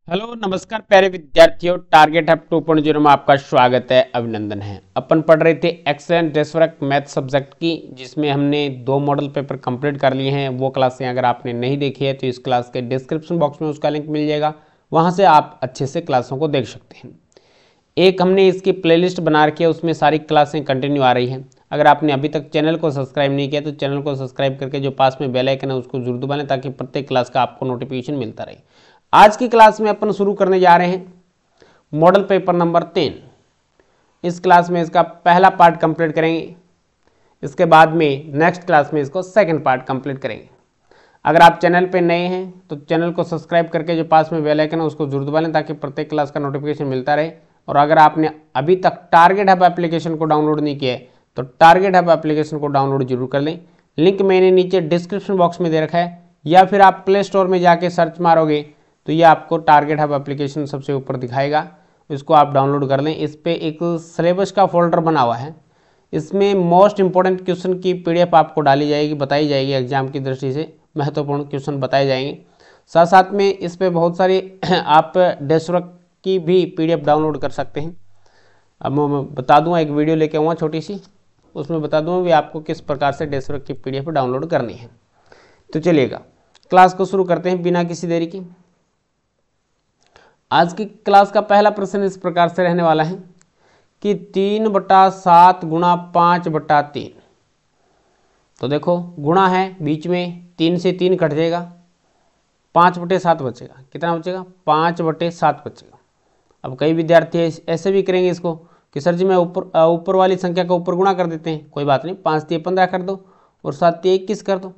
Hello नमस्कार प्यारे विद्यार्थियों, टारगेट हब 2.0 में आपका स्वागत है, अभिनंदन है। अपन पढ़ रहे थे एक्सेल डेसवर्क मैथ सब्जेक्ट की, जिसमें हमने 2 मॉडल पेपर कंप्लीट कर लिए हैं। वो क्लासें अगर आपने नहीं देखी है तो इस क्लास के डिस्क्रिप्शन बॉक्स में उसका लिंक मिल जाएगा, वहां से आप अच्छे से क्लासों को देख सकते हैं। एक हमने इसकी प्लेलिस्ट बना रखी है, उसमें सारी क्लासें कंटिन्यू आ रही हैं। अगर आपने अभी तक चैनल को सब्सक्राइब नहीं किया तो चैनल को सब्सक्राइब करके जो पास में बेल आइकन है उसको जरूर दबाएं, ताकि प्रत्येक क्लास का आपको नोटिफिकेशन मिलता रहे। आज की क्लास में अपन शुरू करने जा रहे हैं मॉडल पेपर नंबर 3। इस क्लास में इसका पहला पार्ट कंप्लीट करेंगे, इसके बाद में नेक्स्ट क्लास में इसको सेकंड पार्ट कंप्लीट करेंगे। अगर आप चैनल पे नए हैं तो चैनल को सब्सक्राइब करके जो पास में बेल आइकन है उसको जरूर दबा लें, ताकि प्रत्येक क्लास का नोटिफिकेशन मिलता रहे। और अगर आपने अभी तक टारगेट हब एप्लीकेशन को डाउनलोड नहीं किया है तो टारगेट हब एप्लीकेशन को डाउनलोड जरूर कर लें। लिंक मैंने नीचे डिस्क्रिप्शन बॉक्स में दे रखा है, या फिर आप प्ले स्टोर में जाके सर्च मारोगे तो ये आपको टारगेट हब एप्लीकेशन सबसे ऊपर दिखाएगा, इसको आप डाउनलोड कर लें। इस पर एक सिलेबस का फोल्डर बना हुआ है, इसमें मोस्ट इंपॉर्टेंट क्वेश्चन की पीडीएफ आपको डाली जाएगी, बताई जाएगी। एग्जाम की दृष्टि से महत्वपूर्ण क्वेश्चन बताए जाएंगे। साथ साथ में इस पर बहुत सारी आप डेस्कवर्क की भी पीडीएफ डाउनलोड कर सकते हैं। अब मैं बता दूंगा, एक वीडियो लेके आऊँगा छोटी सी, उसमें बता दूंगा भी आपको किस प्रकार से डेस्कवर्क की पीडीएफ डाउनलोड करनी है। तो चलिएगा क्लास को शुरू करते हैं बिना किसी देरी की। आज की क्लास का पहला प्रश्न इस प्रकार से रहने वाला है कि 3/7 गुणा 5/3। तो देखो गुणा है, बीच में 3 से 3 कट जाएगा, 5/7 बचेगा। कितना बचेगा? 5/7 बचेगा। अब कई विद्यार्थी ऐसे भी करेंगे इसको कि सर जी मैं ऊपर वाली संख्या का ऊपर गुणा कर देते हैं। कोई बात नहीं, 5 × 15 कर दो और 7 × 21 कर दो।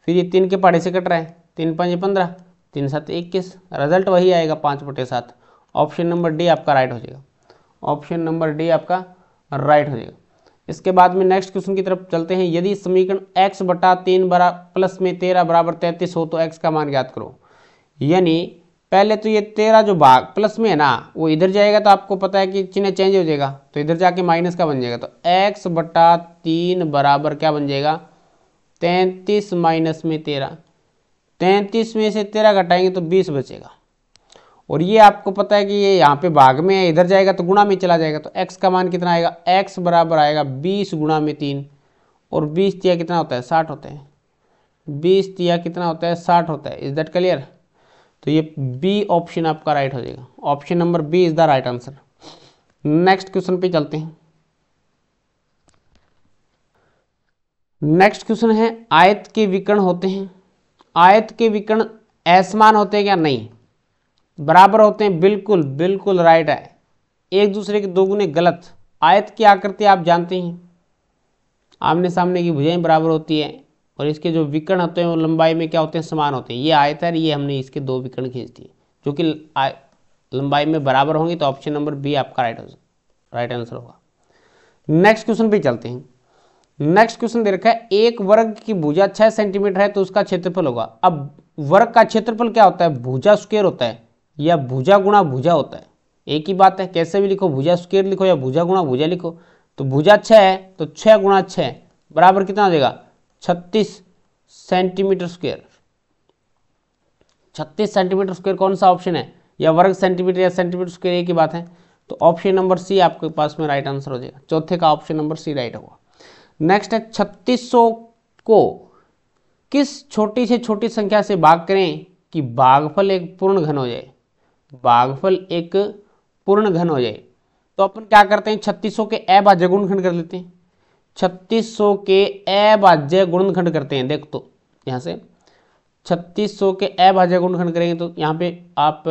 फिर ये 3 के पहाड़े से कट रहा है, 3 × 5 = 15, 3 × 7 = 21। रिजल्ट वही आएगा 5/7। ऑप्शन नंबर डी आपका राइट हो जाएगा। ऑप्शन नंबर डी आपका राइट हो जाएगा। इसके बाद में नेक्स्ट क्वेश्चन की तरफ चलते हैं। यदि समीकरण x/3 प्लस में 13 = 33 हो तो x का मान ज्ञात करो। यानी पहले तो ये 13 जो भाग प्लस में है ना, वो इधर जाएगा तो आपको पता है कि चिन्ह चेंज हो जाएगा, तो इधर जाके माइनस का बन जाएगा। तो x/3 बराबर क्या बन जाएगा? 33 माइनस में 13। 33 में से 13 घटाएंगे तो 20 बचेगा। और ये आपको पता है कि ये यहाँ पे भाग में है, इधर जाएगा तो गुणा में चला जाएगा। तो x का मान कितना आएगा? x बराबर आएगा 20 गुणा में 3। और 20 तिया कितना होता है? 60 होता है। 20 तिया कितना होता है? 60 होता है। Is that clear? तो ये बी ऑप्शन आपका राइट हो जाएगा। Option number B is the right answer. Next question पे चलते हैं। नेक्स्ट क्वेश्चन है, आयत के विकर्ण होते हैं। आयत के विकर्ण असमान होते हैं क्या? नहीं, बराबर होते हैं। बिल्कुल बिल्कुल राइट है। एक दूसरे के दोगुने गलत। आयत की आकृति आप जानते हैं, आमने सामने की भुजाएं बराबर होती है, और इसके जो विकर्ण होते हैं वो लंबाई में क्या होते हैं? समान होते हैं। ये आयत है, ये हमने इसके 2 विकर्ण खींच दिए जो कि लंबाई में बराबर होंगे। तो ऑप्शन नंबर बी आपका राइट आंसर होगा। नेक्स्ट क्वेश्चन पे चलते हैं। नेक्स्ट क्वेश्चन दे रखा है, एक वर्ग की भुजा 6 सेंटीमीटर है तो उसका क्षेत्रफल होगा। अब वर्ग का क्षेत्रफल क्या होता है? भुजा स्क्वायर होता है या भुजा गुणा भुजा होता है, एक ही बात है। कैसे भी लिखो, भुजा स्क्वायर लिखो या भुजा गुणा भुजा लिखो। तो भुजा 6 है तो 6 × 6 बराबर कितना हो जाएगा? 36 सेंटीमीटर स्क्वायर। 36 सेंटीमीटर स्क्वायर कौन सा ऑप्शन है? या वर्ग सेंटीमीटर या सेंटीमीटर स्क्वायर, एक ही बात है। तो ऑप्शन नंबर सी आपके पास में राइट आंसर हो जाएगा। चौथे का ऑप्शन नंबर सी राइट होगा। नेक्स्ट है, 3600 को किस छोटी से छोटी संख्या से भाग करें कि भागफल एक पूर्ण घन हो जाए। भागफल एक पूर्ण घन हो जाए। तो अपन क्या करते हैं? 3600 के अभाज्य गुणनखंड कर लेते हैं। 3600 के अभाज्य गुणनखंड करते हैं। देख तो यहां से 3600 के अभाज्य गुणनखंड करेंगे तो यहां पे आप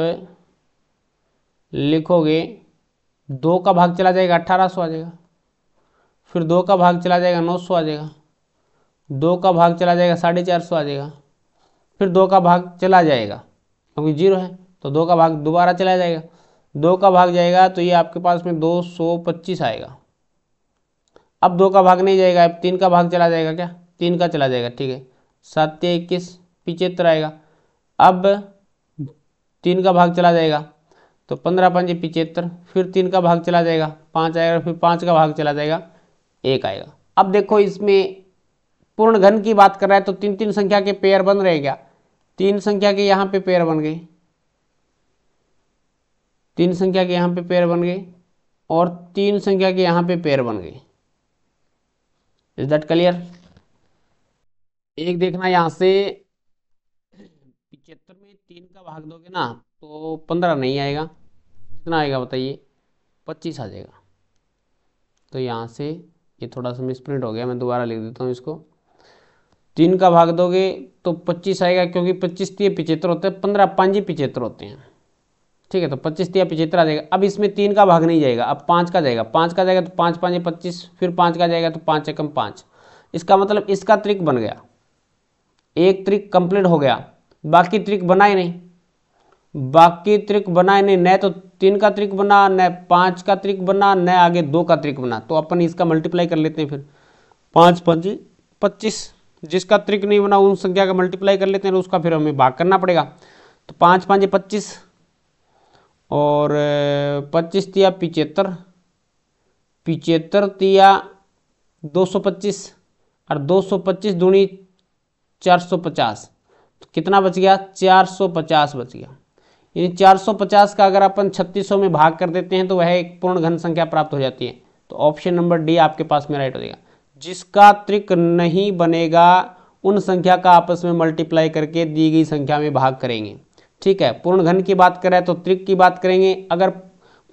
लिखोगे 2 का भाग चला जाएगा 1800 आ जाएगा, फिर 2 का भाग चला जाएगा 900 आ जाएगा, 2 का भाग चला जाएगा 450 आ जाएगा, फिर 2 का भाग चला जाएगा क्योंकि 0 है तो 2 का भाग दोबारा चला जाएगा। 2 का भाग जाएगा तो ये आपके पास में 225 आएगा। अब 2 का भाग नहीं जाएगा, अब 3 का भाग चला जाएगा। क्या? 3 का चला जाएगा, ठीक है। 7 × 21 75 आएगा। अब 3 का भाग चला जाएगा तो 15 × 5 = 75, फिर 3 का भाग चला जाएगा 5 आएगा, फिर 5 का भाग चला जाएगा 1 आएगा। अब देखो इसमें पूर्ण घन की बात कर रहा है तो 3 संख्या के पेयर बन रहे क्या? 3 संख्या के यहाँ पे पेयर बन गए, 3 संख्या के यहाँ पे पेयर बन गए और 3 संख्या के यहाँ पे पेयर बन गए। Is that clear? एक देखना यहाँ से 75 में 3 का भाग दोगे ना तो 15 नहीं आएगा, कितना आएगा बताइए? 25 आ जाएगा। तो यहाँ से ये थोड़ा सा मिसप्रिंट हो गया, मैं दोबारा लिख देता हूँ इसको। 3 का भाग दोगे तो 25 आएगा, क्योंकि 25 तिया 75 होते हैं, 15 5 75 होते हैं, ठीक है। तो 25 तिया 75 आ जाएगा। अब इसमें 3 का भाग नहीं जाएगा, अब 5 का जाएगा। 5 का जाएगा तो 5 5 25, फिर 5 का जाएगा तो 5 एकम 5। इसका मतलब इसका त्रिक बन गया, एक त्रिक कंप्लीट हो गया, बाकी त्रिक बनाए नहीं, बाकी त्रिक बनाए नहीं, न तो 3 का त्रिक बना, न 5 का त्रिक बना, न आगे 2 का त्रिक बना। तो अपन इसका मल्टीप्लाई कर लेते हैं फिर। 5 5 25, जिसका त्रिक नहीं बना उन संख्या का मल्टीप्लाई कर लेते हैं, उसका फिर हमें भाग करना पड़ेगा। तो 5 5 25 और 25 तिया 75, 75 तिया 225 और 225 दूनी 450। तो कितना बच गया? 450 बच गया। यानी 450 का अगर अपन 3600 में भाग कर देते हैं तो वह एक पूर्ण घन संख्या प्राप्त हो जाती है। तो ऑप्शन नंबर डी आपके पास में राइट हो जाएगा। जिसका त्रिक नहीं बनेगा उन संख्या का आपस में मल्टीप्लाई करके दी गई संख्या में भाग करेंगे, ठीक है। पूर्ण घन की बात करें तो त्रिक की बात करेंगे। अगर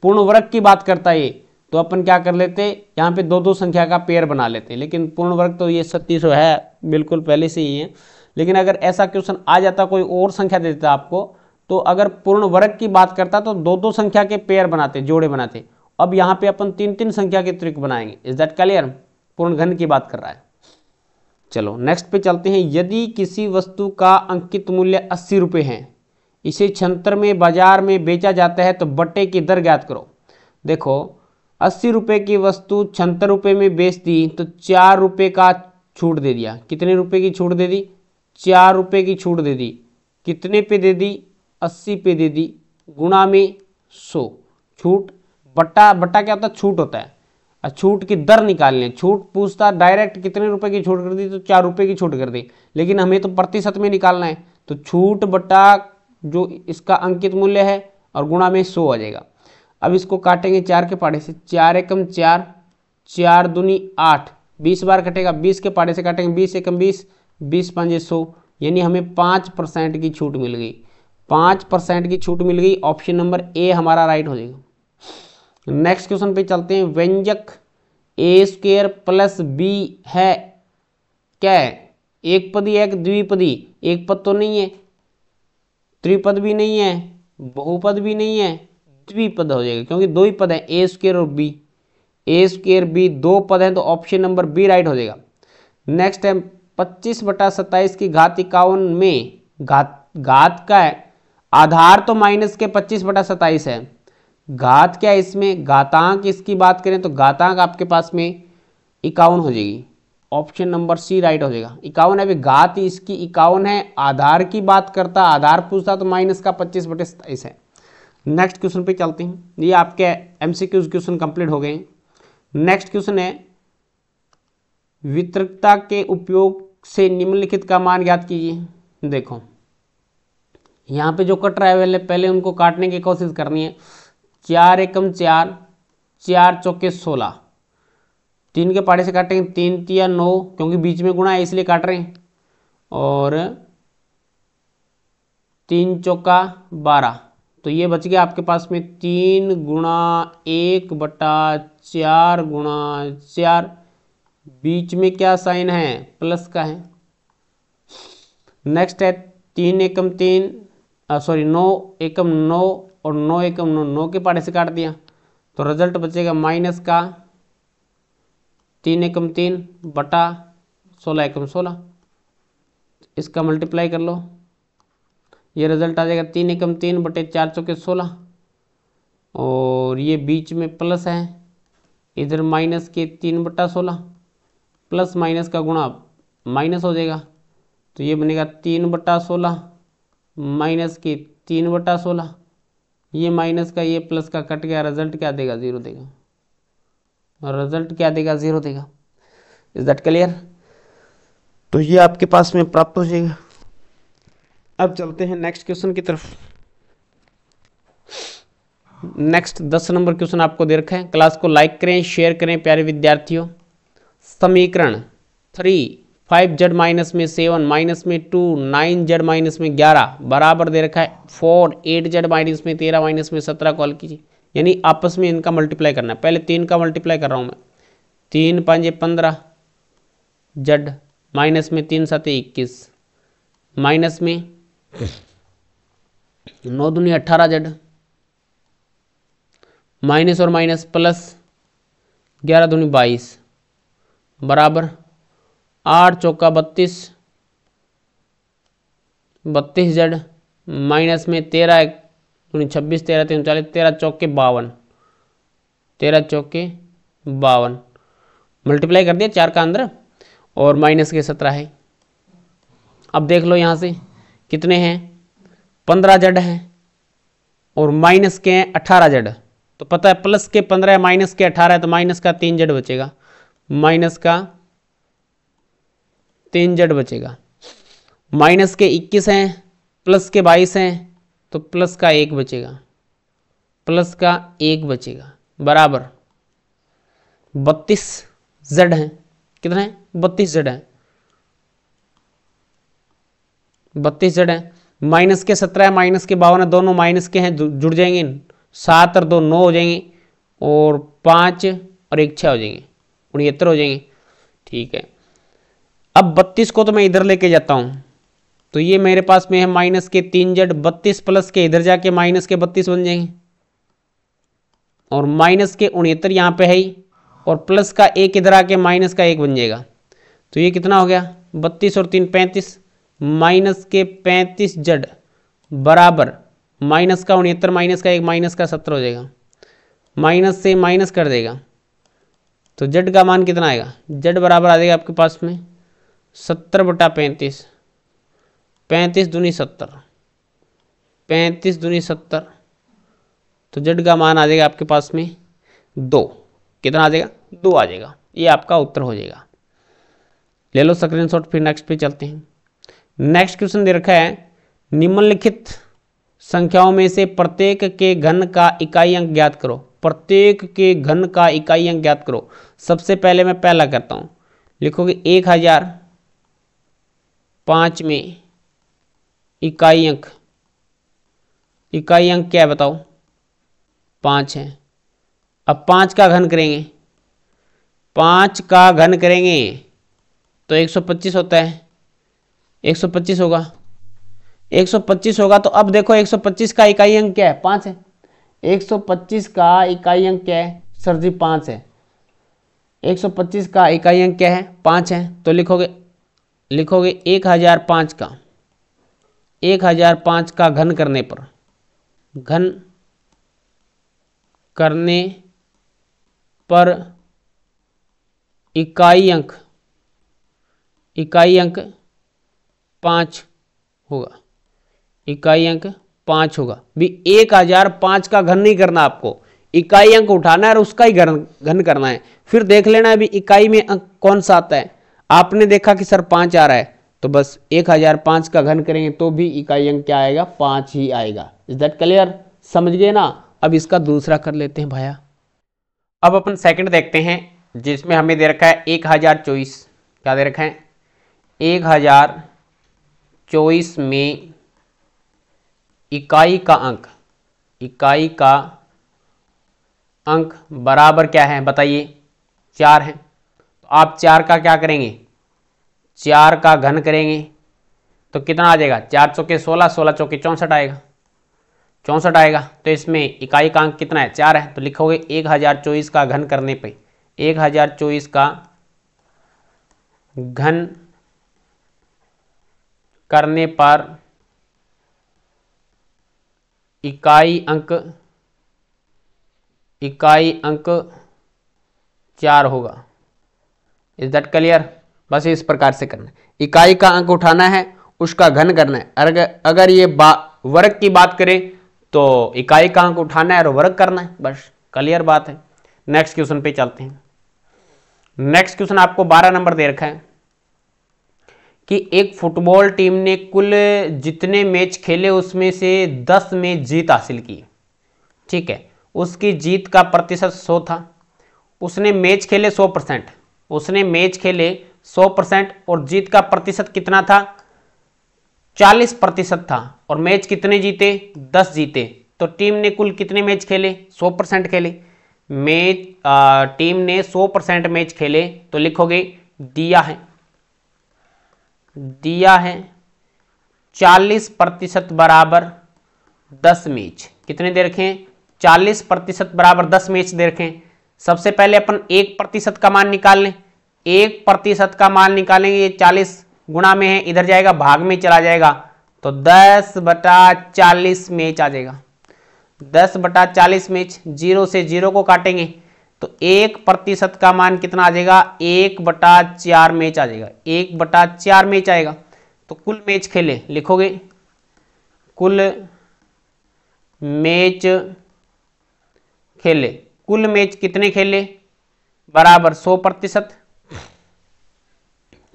पूर्ण वर्ग की बात करता है तो अपन क्या कर लेते, यहाँ पे 2 2 संख्या का पेयर बना लेते हैं। लेकिन पूर्ण वर्ग तो ये 3600 है बिल्कुल पहले से ही है। लेकिन अगर ऐसा क्वेश्चन आ जाता, कोई और संख्या दे देता आपको, तो अगर पूर्ण वर्ग की बात करता तो 2 2 संख्या के पेयर बनाते, जोड़े बनाते। अब यहाँ पे अपन 3 3 संख्या के त्रिक बनाएंगे। Is that clear? पूर्ण घन की बात कर रहा है। चलो नेक्स्ट पे चलते हैं। यदि किसी वस्तु का अंकित मूल्य 80 रुपये है, इसे 76 में बाजार में बेचा जाता है, तो बट्टे की दर ज्ञात करो। देखो 80 रुपये की वस्तु 76 रुपये में बेच दी तो 4 रुपये का छूट दे दिया। कितने रुपए की छूट दे दी? 4 रुपये की छूट दे दी। कितने पे दे दी? 80 पे दे दी, गुणा में 100। छूट बट्टा, बट्टा क्या होता है? छूट होता है। छूट की दर निकालनी है। छूट पूछता डायरेक्ट कितने रुपए की छूट कर दी, तो 4 रुपये की छूट कर दी। लेकिन हमें तो प्रतिशत में निकालना है, तो छूट बट्टा जो इसका अंकित मूल्य है और गुणा में 100 आ जाएगा। अब इसको काटेंगे 4 के पाड़े से। 4 एकम 4, 4 दूनी 8, 20 बार कटेगा। 20 के पाड़े से काटेंगे, 20 एकम 20, 20 पंजे 100, यानी हमें 5% की छूट मिल गई। 5% की छूट मिल गई। ऑप्शन नंबर ए हमारा राइट हो जाएगा। नेक्स्ट क्वेश्चन पे चलते हैं। व्यंजक ए स्क्वायर प्लस बी है क्या है? एक पदी है कि द्विपदी? एक पद तो नहीं है, त्रिपद भी नहीं है, बहुपद भी नहीं है, द्विपद हो जाएगा, क्योंकि 2 ही पद है, ए स्क्वायर और बी। ए स्क्वायर बी 2 पद है, तो ऑप्शन नंबर बी राइट हो जाएगा। नेक्स्ट है 25/27 की घात 51 में घात का है आधार तो माइनस के 25/27 है। घात क्या है इसमें? घातांक इसकी बात करें तो घातांक आपके पास में 51 हो जाएगी। ऑप्शन नंबर सी राइट हो जाएगा। 51 है, अभी घात इसकी 51 है। आधार की बात करता, आधार पूछता तो माइनस का 25/27 है। नेक्स्ट क्वेश्चन पे चलते हैं। ये आपके एमसीक्यूज क्वेश्चन कंप्लीट हो गए। नेक्स्ट क्वेश्चन है वितरकता के उपयोग से निम्नलिखित का मान ज्ञात कीजिए। देखो यहाँ पे जो कट रहा है पहले उनको काटने की कोशिश करनी है। 4 एकम 4, 4 चौके 16, 3 के पाड़े से काटेंगे 3 तिया 9, क्योंकि बीच में गुणा है इसलिए काट रहे हैं, और 3 चौका 12। तो ये बच गया आपके पास में 3 गुणा 1/4 गुणा 4। बीच में क्या साइन है? प्लस का है। नेक्स्ट है 3 एकम 3, सॉरी 9 एकम 9 और 9 एकम 9, 9 के पाड़े से काट दिया, तो रिजल्ट बचेगा माइनस का 3 एकम 3 बटा 16 एकम 16। इसका मल्टीप्लाई कर लो, ये रिजल्ट आ जाएगा 3 एकम 3 बटे 4 चौके 16, और ये बीच में प्लस है, इधर माइनस के 3/16, प्लस माइनस का गुणा माइनस हो जाएगा, तो ये बनेगा 3/16 माइनस के 3/16। ये माइनस का ये प्लस का कट गया, रिजल्ट क्या देगा? 0 देगा। और रिजल्ट क्या देगा? 0 देगा। Is that clear? तो ये आपके पास में प्राप्त हो जाएगा। अब चलते हैं नेक्स्ट क्वेश्चन की तरफ। नेक्स्ट 10 नंबर क्वेश्चन आपको दे रखा है। क्लास को लाइक करें, शेयर करें प्यारे विद्यार्थियों। समीकरण 3 5z माइनस में 7 माइनस में 2 9z माइनस में 11 बराबर दे रखा है 4 8z माइनस में 13 माइनस में 17 कॉल कीजिए। यानी आपस में इनका मल्टीप्लाई करना है। पहले 3 का मल्टीप्लाई कर रहा हूँ मैं। 3 5 15 z माइनस में 3 7 21 माइनस में 9 दूनी 18 z माइनस और माइनस प्लस 11 दूनी 22 बराबर 8 चौका 32 z माइनस में 13 दूनी 26 13 3 40 13 चौके 52 13 चौके 52 मल्टीप्लाई कर दिया 4 का अंदर और माइनस के 17 है। अब देख लो यहाँ से कितने हैं 15 z है और माइनस के हैं 18 z। तो पता है प्लस के 15 है माइनस के 18 है तो माइनस का 3 z बचेगा। माइनस का 3 z बचेगा। माइनस के 21 हैं प्लस के 22 हैं तो प्लस का 1 बचेगा। प्लस का 1 बचेगा बराबर 32 z है। कितना है 32 z है। 32 z है। माइनस के 17 है माइनस के 52 है दोनों माइनस के हैं जुड़ जाएंगे 7 और 2 9 हो जाएंगे और 5 और 1 6 हो जाएंगे 69 हो जाएंगे। ठीक है अब 32 को तो मैं इधर लेके जाता हूं तो ये मेरे पास में है माइनस के 3 z 32 प्लस के इधर जाके माइनस के 32 बन जाएंगे और माइनस के 69 यहाँ पे है ही और प्लस का 1 इधर आके माइनस का 1 बन जाएगा। तो ये कितना हो गया 32 और 3 35 माइनस के 35 z बराबर माइनस का 69 माइनस का 1 माइनस का 17 हो जाएगा। माइनस से माइनस कर देगा तो z का मान कितना आएगा z बराबर आ जाएगा आपके पास में 70/35 35 दूनी 70 35 दूनी 70 तो z का मान आ जाएगा आपके पास में 2। कितना आ जाएगा 2 आ जाएगा। ये आपका उत्तर हो जाएगा। ले लो स्क्रीनशॉट फिर नेक्स्ट पे चलते हैं। नेक्स्ट क्वेश्चन दे रखा है निम्नलिखित संख्याओं में से प्रत्येक के घन का इकाई अंक ज्ञात करो। प्रत्येक के घन का इकाई अंक ज्ञात करो। सबसे पहले मैं पहला करता हूं लिखोगे 1005 में इकाई अंक क्या है बताओ 5 है। अब 5 का घन करेंगे 5 का घन करेंगे तो 125 होता है 125 होगा 125 होगा। तो अब देखो 125 का इकाई अंक क्या है 5 है। 125 का इकाई अंक क्या है सर जी 5 है। 125 का इकाई अंक क्या है 5 है। तो लिखोगे 1005 का घन करने पर इकाई अंक 5 होगा। इकाई अंक 5 होगा भी 1005 का घन नहीं करना आपको इकाई अंक उठाना है और उसका ही घन करना है। फिर देख लेना है भी इकाई में अंक कौन सा आता है। आपने देखा कि सर 5 आ रहा है तो बस 1005 का घन करेंगे तो भी इकाई अंक क्या आएगा 5 ही आएगा। इज दैट क्लियर समझ गए ना। अब इसका दूसरा कर लेते हैं भाया। अब अपन सेकंड देखते हैं जिसमें हमें दे रखा है 1024। क्या दे रखा है 1024 में इकाई का अंक बराबर क्या है बताइए 4 है। तो आप 4 का क्या करेंगे 4 का घन करेंगे तो कितना आ जाएगा 4 चौके 16 16 चौके 64 आएगा 64 आएगा। तो इसमें इकाई का अंक कितना है 4 है। तो लिखोगे 1024 का घन करने पे 1024 का घन करने पर इकाई अंक 4 होगा। Is that clear. बस इस प्रकार से करना है। इकाई का अंक उठाना है उसका घन करना है। अगर ये वर्ग की बात करें तो इकाई का अंक उठाना है और वर्ग करना है। बस क्लियर बात है। नेक्स्ट क्वेश्चन पे चलते हैं। नेक्स्ट क्वेश्चन आपको 12 नंबर दे रखा है कि एक फुटबॉल टीम ने कुल जितने मैच खेले उसमें से 10 में जीत हासिल की। ठीक है उसकी जीत का प्रतिशत 100 था। उसने मैच खेले 100%, उसने मैच खेले 100% और जीत का प्रतिशत कितना था? 40% था। और मैच कितने जीते? 10 जीते। तो टीम ने कुल कितने मैच खेले? 100% खेले। मैच टीम ने 100% मैच खेले तो लिखोगे दिया है 40% बराबर 10 मैच। कितने दे रखे हैं? 40% बराबर 10 मैच दे रखे हैं। सबसे पहले अपन 1% का मान निकाल लें। 1% का मान निकालेंगे, ये 40 गुणा में है, इधर जाएगा भाग में चला जाएगा तो 10/40 मैच आ जाएगा। 10/40 मैच, 0 से 0 को काटेंगे तो 1% का मान कितना आ जाएगा? 1/4 मैच आ जाएगा। 1/4 मैच आएगा। तो कुल मैच खेले लिखोगे, कुल मैच खेले। कुल मैच कितने खेले? बराबर 100%,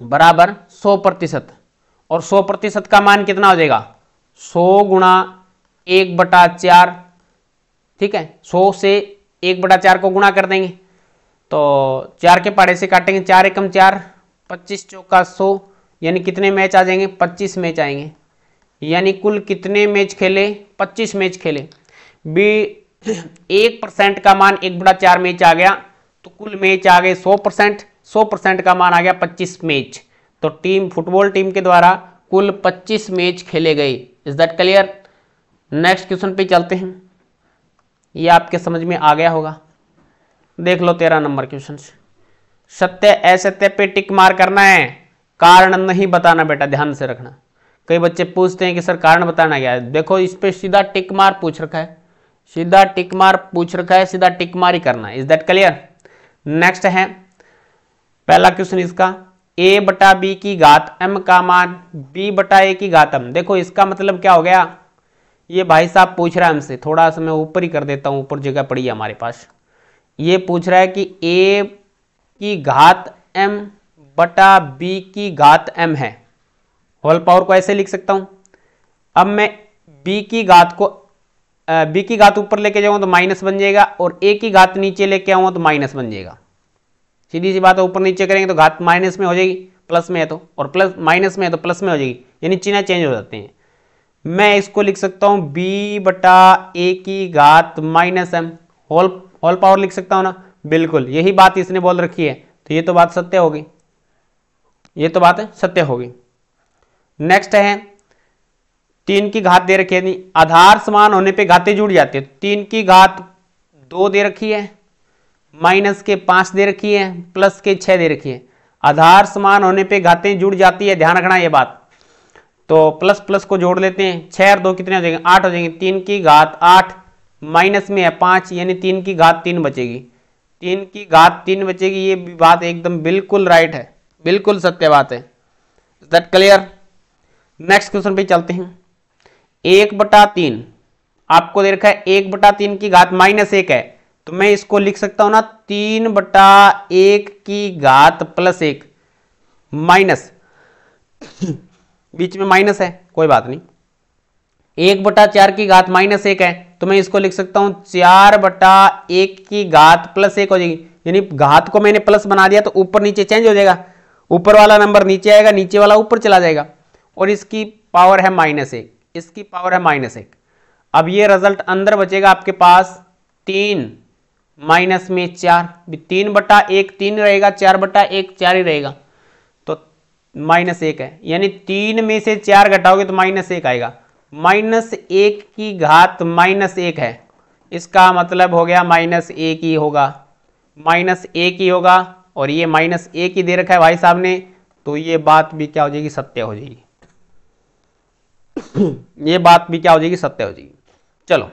बराबर 100%। और 100% का मान कितना हो जाएगा? 100 गुणा 1/4। ठीक है, 100 से 1/4 को गुणा कर देंगे तो 4 के पहाड़े से काटेंगे, 4 एकम 4, 25 चौका 100, यानी कितने मैच आ जाएंगे? 25 मैच आएंगे। यानी कुल कितने मैच खेले? 25 मैच खेले। बी 1% का मान 1/4 मैच आ गया तो कुल मैच आ गए 100%। 100% का मान आ गया 25 मैच। तो फुटबॉल टीम के द्वारा कुल 25 मैच खेले गए। Is that clear? Next question पे चलते हैं। ये आपके समझ में आ गया होगा। देख लो 13 नंबर क्वेश्चन। सत्य असत्य पे टिक मार करना है, कारण नहीं बताना। बेटा ध्यान से रखना, कई बच्चे पूछते हैं कि सर कारण बताना क्या है। देखो इस पे सीधा टिक मार पूछ रखा है, सीधा टिक मार पूछ रखा है, सीधा टिक मार ही करना है। Is that clear? नेक्स्ट है पहला क्वेश्चन इसका, a/b की घात m का मान b/a की घात m। देखो इसका मतलब क्या हो गया? ये भाई साहब पूछ रहा है हमसे, थोड़ा सा मैं ऊपर ही कर देता हूं, ऊपर जगह पड़ी है हमारे पास। ये पूछ रहा है कि a की घात m/b की घात m है। होल पावर को ऐसे लिख सकता हूं। अब मैं b की घात ऊपर लेके जाऊंगा तो माइनस बन जाएगा, और a की घात नीचे लेके आऊंगा तो माइनस बन जाएगा। सीधी सी बात है, ऊपर नीचे करेंगे तो घात माइनस में हो जाएगी, प्लस में है तो, और प्लस माइनस में है तो प्लस में हो जाएगी, यानी चिन्ह चेंज हो जाते हैं। मैं इसको लिख सकता हूं b/a की घात -m। होल पावर लिख सकता हूं ना? बिल्कुल, यही बात इसने बोल रखी है, तो ये तो बात सत्य होगी, ये तो बात सत्य होगी। नेक्स्ट है 3 की घात दे रखी है, आधार समान होने पे घातें जुड़ जाती है। 3 की घात 2 दे रखी है, माइनस के 5 दे रखी है, प्लस के 6 दे रखी है। आधार समान होने पे घातें जुड़ जाती है, ध्यान रखना ये बात। तो प्लस प्लस को जोड़ लेते हैं, 6 और 2 कितने हो जाएंगे? 8 हो जाएंगे। 3 की घात 8 माइनस में है 5, यानी 3 की घात 3 बचेगी। 3 की घात 3 बचेगी। ये बात एकदम बिल्कुल राइट है, बिल्कुल सत्य बात है। Is that clear? Next question पे चलते हैं। 1/3 आपको दे रखा है, 1/3 की घात -1 है, तो मैं इसको लिख सकता हूं ना 3/1 की घात +1 माइनस बीच में माइनस है, कोई बात नहीं। 1/4 की घात -1 है, तो मैं इसको लिख सकता हूं 4/1 की घात +1 हो जाएगी। यानी घात को मैंने प्लस बना दिया तो ऊपर नीचे चेंज हो जाएगा, ऊपर वाला नंबर नीचे आएगा, नीचे वाला ऊपर चला जाएगा, और इसकी पावर है -1, इसकी पावर है -1। अब ये रिजल्ट अंदर बचेगा आपके पास 3 माइनस में 4, 3/1 3 रहेगा, 4/1 4 ही रहेगा, तो -1 है। यानी 3 में से 4 घटाओगे तो -1 आएगा। -1 की घात -1 है, इसका मतलब हो गया -1 ही होगा, -1 ही होगा। और ये -1 ही दे रखा है भाई साहब ने, तो ये बात भी क्या हो जाएगी? सत्य हो जाएगी। ये बात भी क्या हो जाएगी? सत्य हो जाएगी। चलो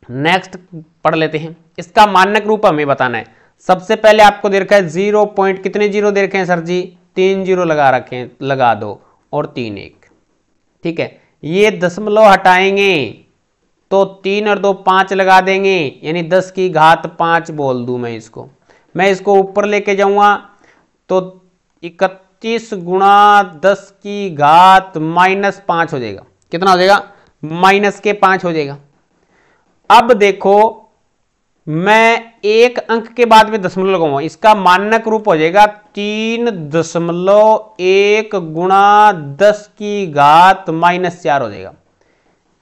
नेक्स्ट पढ़ लेते हैं। इसका मानक रूप हमें बताना है। सबसे पहले आपको दे रखा है 0 पॉइंट, कितने जीरो दे रखे हैं सर जी? 3 जीरो लगा रखे हैं, लगा दो, और 3 1। ठीक है, ये दशमलव हटाएंगे तो 3 और 2 5 लगा देंगे, यानी 10 की घात 5 बोल दूं मैं इसको। मैं इसको ऊपर लेके जाऊंगा तो 31 गुणा 10 की घात -5 हो जाएगा। कितना हो जाएगा? -5 हो जाएगा। अब देखो मैं एक अंक के बाद में दशमलव लगाऊंगा, इसका मानक रूप हो जाएगा 3.1 गुणा 10 की घात -4 हो जाएगा,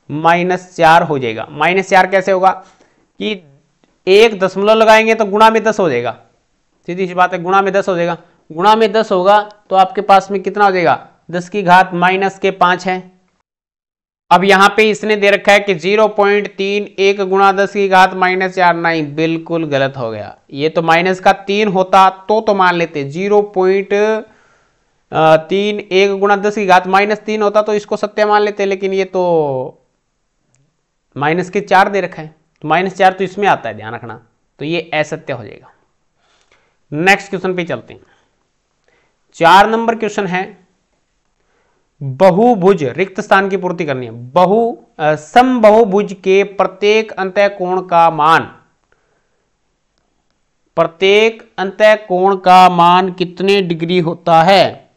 -4 हो जाएगा। -4 कैसे होगा कि एक दशमलव लगाएंगे तो गुणा में 10 हो जाएगा, सीधी सी बात है, गुणा में 10 हो जाएगा। गुणा में 10 होगा तो आपके पास में कितना हो जाएगा, 10 की घात -5 है। अब यहां पे इसने दे रखा है कि 0.31 गुणा 10 की घात -4, नहीं बिल्कुल गलत हो गया। ये तो माइनस का 3 होता तो मान लेते, 0.31 गुणा 10 की घात -3 होता तो इसको सत्य मान लेते, लेकिन ये तो -4 दे रखा है, तो -4 तो इसमें आता है, ध्यान रखना, तो ये असत्य हो जाएगा। नेक्स्ट क्वेश्चन पे चलते हैं। 4 नंबर क्वेश्चन है, बहुभुज रिक्त स्थान की पूर्ति करनी है। समबाहुभुज के प्रत्येक अंतःकोण का मान, प्रत्येक अंतःकोण का मान कितने डिग्री होता है,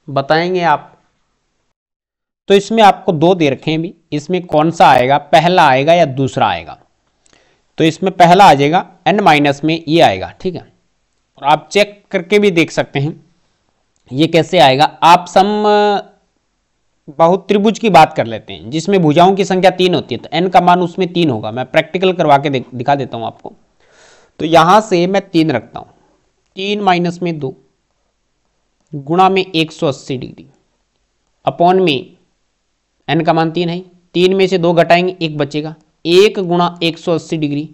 बताएंगे आप। तो इसमें आपको 2 दे रखे हैं भी, इसमें कौन सा आएगा, पहला आएगा या दूसरा आएगा। तो इसमें पहला आ जाएगा, n- में ये आएगा, ठीक है। और आप चेक करके भी देख सकते हैं ये कैसे आएगा। आप समबाहु त्रिभुज की बात कर लेते हैं जिसमें भुजाओं की संख्या 3 होती है, तो n का मान उसमें 3 होगा। मैं प्रैक्टिकल करवा के दिखा देता हूं आपको। तो यहां से मैं 3 रखता हूं, 3 - 2 गुणा में 180 डिग्री अपॉन में n का मान 3 है, 3 में से 2 घटाएंगे 1 बचेगा, 1 गुणा 180 डिग्री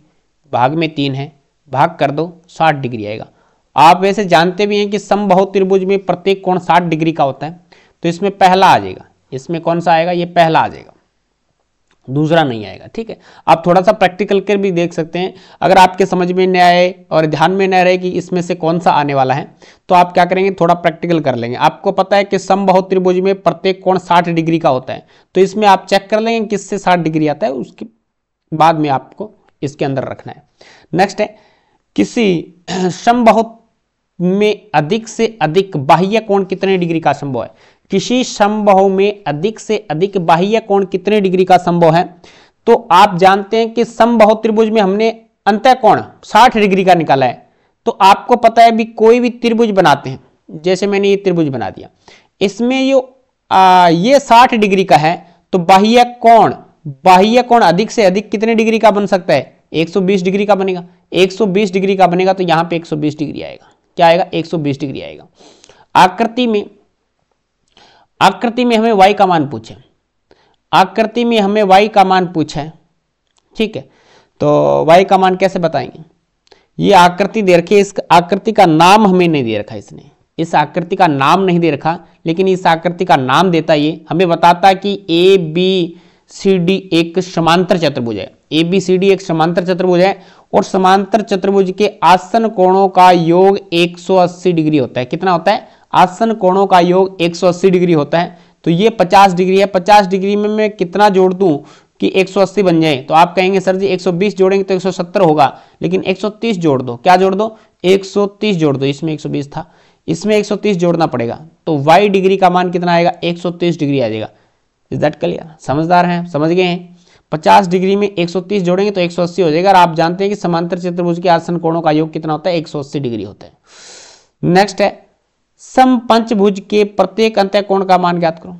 भाग में 3 है, भाग कर दो 60 डिग्री आएगा। आप वैसे जानते भी हैं कि समबाहु त्रिभुज में प्रत्येक कोण 60 डिग्री का होता है, तो इसमें पहला आ जाएगा। इसमें कौन सा आएगा, ये पहला आ जाएगा, दूसरा नहीं आएगा, ठीक है। आप थोड़ा सा प्रैक्टिकल कर भी देख सकते हैं। अगर आपके समझ में न आए और ध्यान में न रहे कि इसमें से कौन सा आने वाला है, तो आप क्या करेंगे, थोड़ा प्रैक्टिकल कर लेंगे। आपको पता है कि समबाहु त्रिभुज में प्रत्येक कोण 60 डिग्री का होता है, तो इसमें आप चेक कर लेंगे किससे 60 डिग्री आता है, उसके बाद में आपको इसके अंदर रखना है। नेक्स्ट है, किसी समबाहु में अधिक से अधिक बाह्य कोण कितने डिग्री का संभव है। किसी समबाहु में अधिक से अधिक बाह्य कोण कितने डिग्री का संभव है। तो आप जानते हैं कि समबाहु त्रिभुज में हमने अंतःकोण 60 डिग्री का निकाला है। तो आपको पता है भी कोई भी त्रिभुज बनाते हैं, जैसे मैंने ये त्रिभुज बना दिया, इसमें ये 60 डिग्री का है, तो बाह्य कोण अधिक से अधिक कितने डिग्री का बन सकता है, 120 डिग्री का बनेगा। 120 डिग्री का बनेगा तो यहां पे 120 डिग्री आएगा। क्या आएगा, 120 डिग्री आएगा। आकृति में हमें y का मान पूछे, आकृति में हमें y का मान पूछा है, ठीक है। तो y का मान कैसे बताएंगे, ये आकृति दे रखी है, इस आकृति का नाम हमें नहीं दे रखा, इसने इस आकृति का नाम नहीं दे रखा, लेकिन इस आकृति का नाम देता, ये हमें बताता कि ABCD एक समांतर चतुर्भुज है। ABCD एक समांतर चतुर्भुज है और समांतर चतुर्भुज के आसन कोणों का योग 180 डिग्री होता है। कितना होता है, आसन कोणों का योग 180 डिग्री होता है। तो ये 50 डिग्री है, 50 डिग्री में मैं कितना जोड़ दूं कि 180 बन जाए। तो आप कहेंगे सर जी 120 जोड़ेंगे तो 170 होगा, लेकिन 130 जोड़ दो। क्या जोड़ दो, 130 जोड़ दो। इसमें 120 था, इसमें 130 जोड़ना पड़ेगा, तो y डिग्री का मान कितना आएगा, 130 डिग्री आ जाएगा। इज दैट क्लियर, समझदार हैं, समझ गए हैं। 50 डिग्री में 130 जोड़ेंगे तो 180 हो जाएगा। और आप जानते हैं कि समांतर चतुर्भुज के आसन कोणों का योग कितना होता है, 180 डिग्री होता है। नेक्स्ट है, समपंचभुज के प्रत्येक अंतःकोण का मान ज्ञात करो।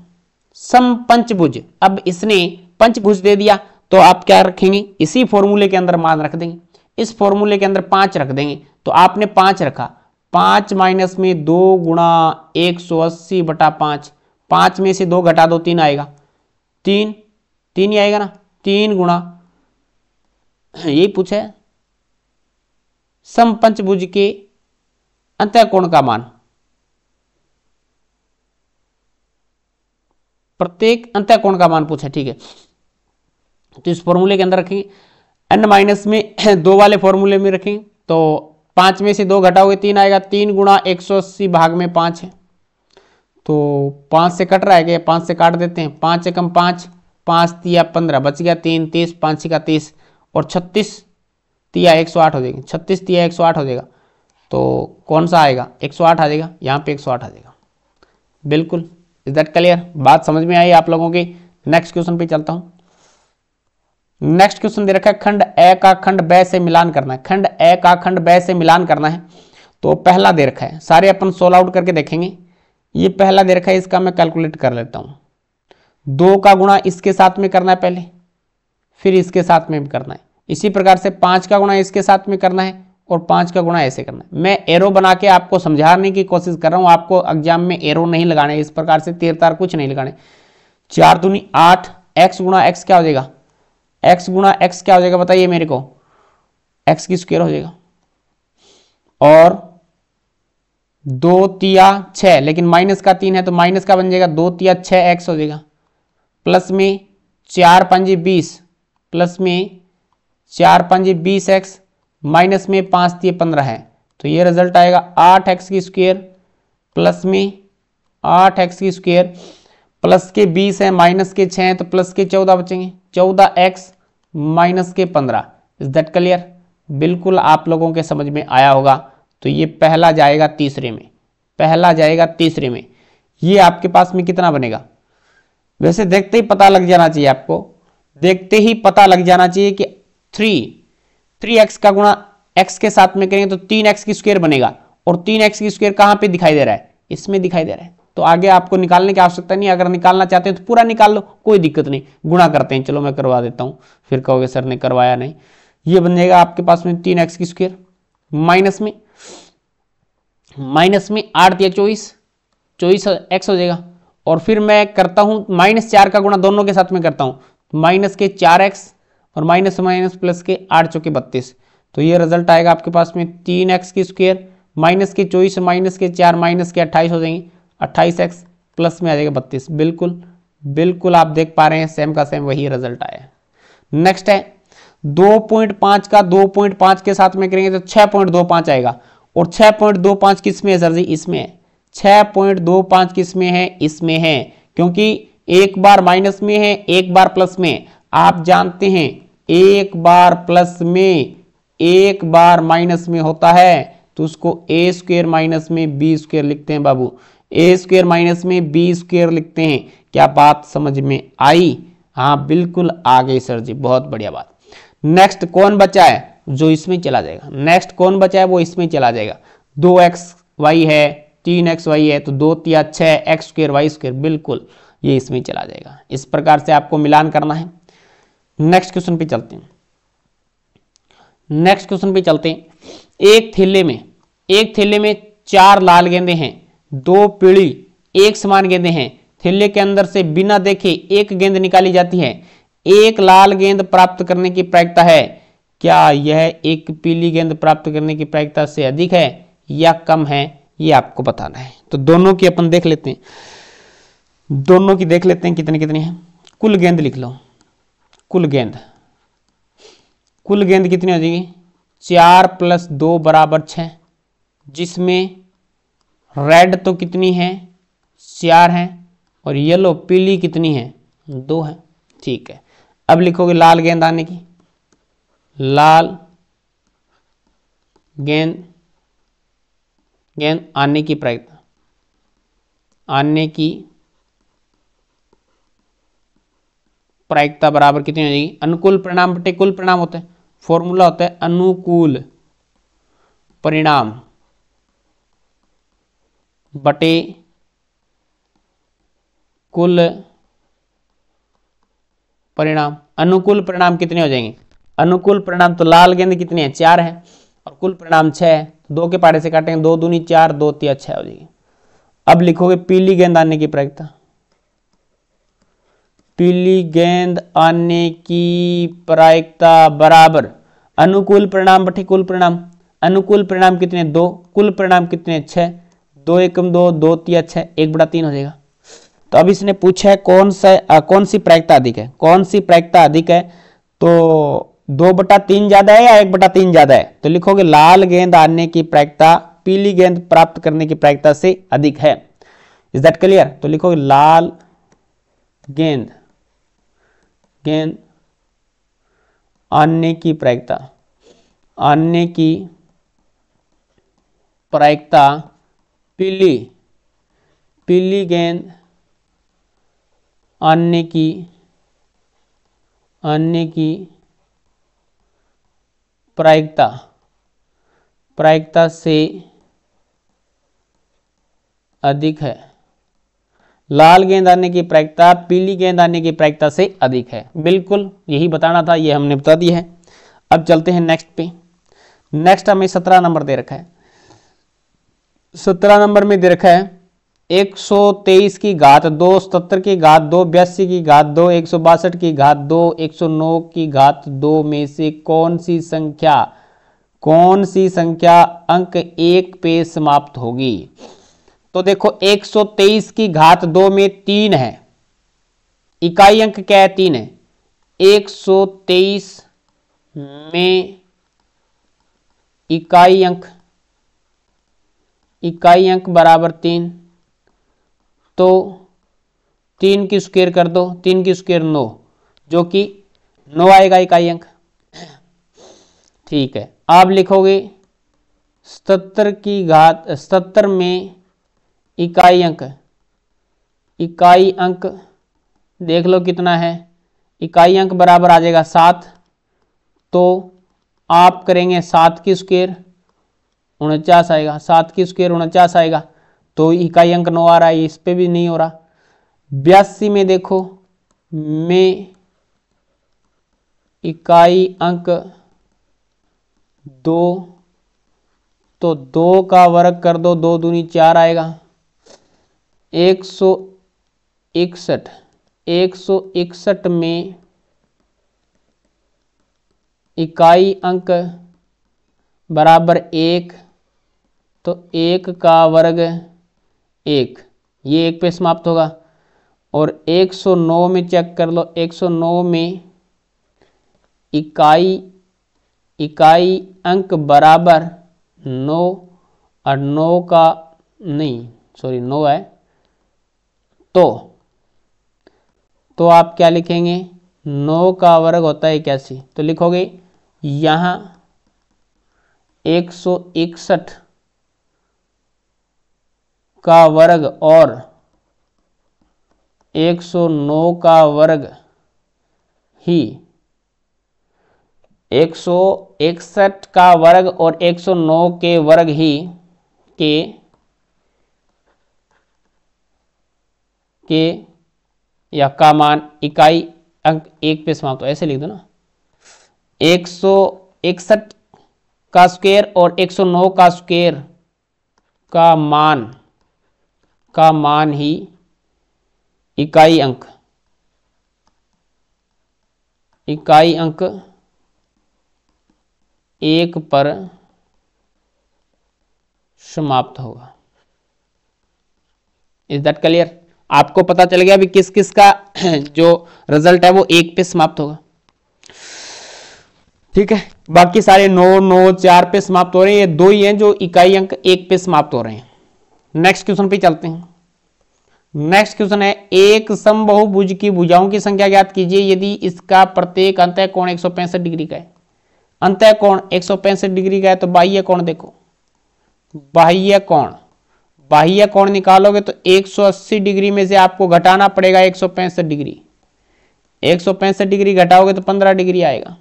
समपंचभुज, अब इसने पंचभुज दे दिया तो आप क्या रखेंगे, इसी फॉर्मूले के अंदर मान रख देंगे। इस फॉर्मूले के अंदर 5 रख देंगे, तो आपने 5 रखा, 5 माइनस में 2 गुणा 180 बटा 5, 5 में से 2 घटा दो 3 आएगा, 3 ही आएगा ना, 3 गुणा, यही पूछा है समपंचभुज के अंतःकोण का मान, प्रत्येक अंतःकोण का मान पूछा, ठीक है। तो इस फॉर्मूले के अंदर रखेंगे, n माइनस में 2 वाले फॉर्मूले में रखेंगे, तो 5 में से 2 घटाओगे 3 आएगा, 3 गुणा 180 भाग में 5 है, तो 5 से कट रहा है क्या, 5 से काट देते हैं, 5 एकम 5, 5 तिया 15, बच गया 3, 30, 5 का 30 और 36 तिया 108 हो जाएगी, 36 तिया 108 हो जाएगा। तो कौन सा आएगा, 108 आ जाएगा, यहाँ पे 108 आ जाएगा। बिल्कुल, इज दैट क्लियर, बात समझ में आई आप लोगों की। नेक्स्ट क्वेश्चन पे चलता हूँ। नेक्स्ट क्वेश्चन दे रखा है खंड ए का खंड ब से मिलान करना है। खंड ए का खंड ब से मिलान करना है। तो पहला दे रखा है, सारे अपन सोल्व आउट करके देखेंगे। ये पहला दे रखा है, इसका मैं कैलकुलेट कर लेता हूं। 2 का गुणा इसके साथ में करना है पहले, फिर इसके साथ में भी करना है। इसी प्रकार से 5 का गुणा इसके साथ में करना है और 5 का गुणा ऐसे करना है। मैं एरो बना के आपको समझाने की कोशिश कर रहा हूं, आपको एग्जाम में एरो नहीं लगाने, इस प्रकार से तीर तार कुछ नहीं लगाने। 4 दूनी 8, एक्स गुणा एक्स क्या हो जाएगा, एक्स गुणा एक्स क्या हो जाएगा बताइए मेरे को, एक्स की स्क्वायर हो जाएगा। और 2 तिया 6, लेकिन माइनस का 3 है तो माइनस का बन जाएगा, 2 तिया 6 एक्स हो जाएगा। प्लस में 4 पंजे 20, प्लस में 4 पंजे 20 एक्स, माइनस में 5 तिया 15 है, तो ये रिजल्ट आएगा 8 एक्स की स्क्वायर, प्लस में 8 एक्स की स्क्वायर, प्लस के 20 है माइनस के 6 है तो प्लस के 14 बचेंगे, 14 एक्स माइनस के 15। Is that clear? बिल्कुल आप लोगों के समझ में आया होगा। तो ये पहला जाएगा तीसरे में, पहला जाएगा तीसरे में। ये आपके पास में कितना बनेगा, वैसे देखते ही पता लग जाना चाहिए आपको, देखते ही पता लग जाना चाहिए कि 3x का गुणा x के साथ में करेंगे तो 3x की स्क्वायर बनेगा। और 3x की स्क्वायर कहां पे दिखाई दे रहा है, इसमें दिखाई दे रहा है। तो आगे आपको निकालने की आवश्यकता नहीं, अगर निकालना चाहते हैं तो पूरा निकाल लो, कोई दिक्कत नहीं। गुणा करते हैं, चलो मैं करवा देता हूं, फिर कहोगे सर ने करवाया नहीं। ये बन जाएगा आपके पास में 3x की स्क्वायर, माइनस में 8 या 24 एक्स हो जाएगा। और फिर मैं करता हूं -4 का गुणा दोनों के साथ में करता हूं, माइनस के 4x और माइनस माइनस प्लस के 8 चौके 32। तो ये रिजल्ट आएगा आपके पास में 3x की स्क्वायर, माइनस के 24 माइनस के 4 माइनस के 28 हो जाएंगे, 28x प्लस में आ जाएगा 32। बिल्कुल बिल्कुल आप देख पा रहे हैं, सेम का सेम वही रिजल्ट आया। नेक्स्ट है 2.5 का 2.5 के साथ में करेंगे तो 6.25 आएगा। और 6.25 किस में है सर जी, इसमें है। 6.25 किस में है, इसमें है, क्योंकि एक बार माइनस में है एक बार प्लस में। आप जानते हैं एक बार प्लस में एक बार माइनस में होता है तो उसको ए स्क्वायर माइनस में बी स्क्वायर लिखते हैं बाबू, ए स्क्वायर माइनस में बी स्क्वायर लिखते हैं। क्या बात समझ में आई? हाँ बिल्कुल आ गई सर जी, बहुत बढ़िया बात। नेक्स्ट कौन बचा है, जो इसमें चला जाएगा। नेक्स्ट कौन बचा है, वो इसमें चला जाएगा। 2xy है 3xy है तो 2 तिया 6 एक्स स्क्वायर वाई स्क्वायर, बिल्कुल ये इसमें चला जाएगा। इस प्रकार से आपको मिलान करना है। नेक्स्ट क्वेश्चन पे चलते हैं, नेक्स्ट क्वेश्चन पे चलते हैं। एक थैले में 4 लाल गेंदे हैं, 2 पीली एक समान गेंदे हैं। थैले के अंदर से बिना देखे एक गेंद निकाली जाती है, एक लाल गेंद प्राप्त करने की प्रायिकता है। क्या यह एक पीली गेंद प्राप्त करने की प्रायिकता से अधिक है या कम है, ये आपको बताना है। तो दोनों की अपन देख लेते हैं, दोनों की देख लेते हैं कितनी कितनी है। कुल गेंद लिख लो, कुल गेंद कितनी हो जाएगी, 4 + 2 = 6, जिसमें रेड तो कितनी है 4 है और येलो पीली कितनी है 2 है। ठीक है, अब लिखोगे लाल गेंद आने की, लाल गेंद आने की प्रायिकता, आने की प्रायिकता बराबर कितनी हो जाएगी, अनुकूल परिणाम बटे कुल परिणाम होता है। फॉर्मूला होता है अनुकूल परिणाम बटे कुल परिणाम। अनुकूल परिणाम कितने हो जाएंगे, अनुकूल परिणाम तो लाल गेंद कितनी है 4 है और कुल परिणाम 6 है, 2 के पारे से काटेंगे, 2 दूनी 4 2 तिया 6 हो जाएगी। अब लिखोगे पीली गेंद आने की प्रायिकता, पीली गेंद आने की प्रायिकता बराबर अनुकूल परिणाम बटे कुल परिणाम। अनुकूल परिणाम कितने 2, कुल परिणाम कितने 6, 2 एकम 2 2 तिया 6 1/3 हो जाएगा। तो अब इसने पूछा है कौन सी प्रायिकता अधिक है, कौन सी प्रायिकता अधिक है। तो 2/3 ज्यादा है या 1/3 ज्यादा है, तो लिखोगे लाल गेंद आने की प्रायिकता पीली गेंद प्राप्त करने की प्रायिकता से अधिक है। Is that clear? तो लिखोगे लाल गेंद आने की प्रायिकता, आने की प्रायिकता पीली गेंद आने की प्रायिकता से अधिक है। लाल गेंद आने की प्रायिकता पीली गेंद आने की प्रायिकता से अधिक है। बिल्कुल यही बताना था, ये हमने बता दिया है। अब चलते हैं नेक्स्ट पे। नेक्स्ट हमें 17 नंबर दे रखा है। 17 नंबर में दे रखा है 123 की घात 2, 77 की घात 2, 82 की घात 2, 162 की घात 2, 109 की घात 2 में से कौन सी संख्या अंक 1 पे समाप्त होगी। तो देखो 123 की घात 2 में 3 है, इकाई अंक क्या है, 3 है। 123 में इकाई अंक बराबर 3, तो 3 की स्क्वायर कर दो, 3 की स्क्वायर 9, जो कि 9 आएगा इकाई अंक। ठीक है, आप लिखोगे 77 में इकाई अंक देख लो कितना है, इकाई अंक बराबर आ जाएगा 7, तो आप करेंगे 7 की स्क्वायर 49 आएगा, 7 की स्क्वायर 49 आएगा, तो इकाई अंक 9 आ रहा है, इस पे भी नहीं हो रहा। 82 में देखो में इकाई अंक 2, तो 2 का वर्ग कर दो, 2 दूनी 4 आएगा। 161 में इकाई अंक बराबर 1, तो 1 का वर्ग 1, ये 1 पे समाप्त होगा। और 109 में चेक कर लो, 109 में इकाई अंक बराबर 9, और 9 का नहीं, सॉरी 9 है, तो आप क्या लिखेंगे, 9 का वर्ग होता है 81, तो लिखोगे यहाँ 161 का वर्ग और 109 का वर्ग ही 161 का वर्ग और 109 के वर्ग ही के या का मान इकाई अंक 1 पे समाप्त हो, ऐसे लिख दो ना। 161 का स्क्वायर और 109 का स्क्वायर का मान ही इकाई अंक 1 पर समाप्त होगा। Is that clear? आपको पता चल गया भी किस किस का जो रिजल्ट है वो 1 पे समाप्त होगा। ठीक है, बाकी सारे 9, 9, 4 पे समाप्त हो रहे हैं, ये 2 ही हैं जो इकाई अंक 1 पे समाप्त हो रहे हैं। नेक्स्ट क्वेश्चन पे चलते हैं। नेक्स्ट क्वेश्चन है, एक समबाहुभुज की भुजाओं की संख्या ज्ञात कीजिए यदि इसका प्रत्येक अंतः कोण 165 डिग्री का है। अंतः कोण 165 डिग्री का है, तो बाह्य कोण देखो, बाह्य कोण निकालोगे तो 180 डिग्री में से आपको घटाना पड़ेगा 165 डिग्री। 165 डिग्री घटाओगे तो 15 डिग्री आएगा।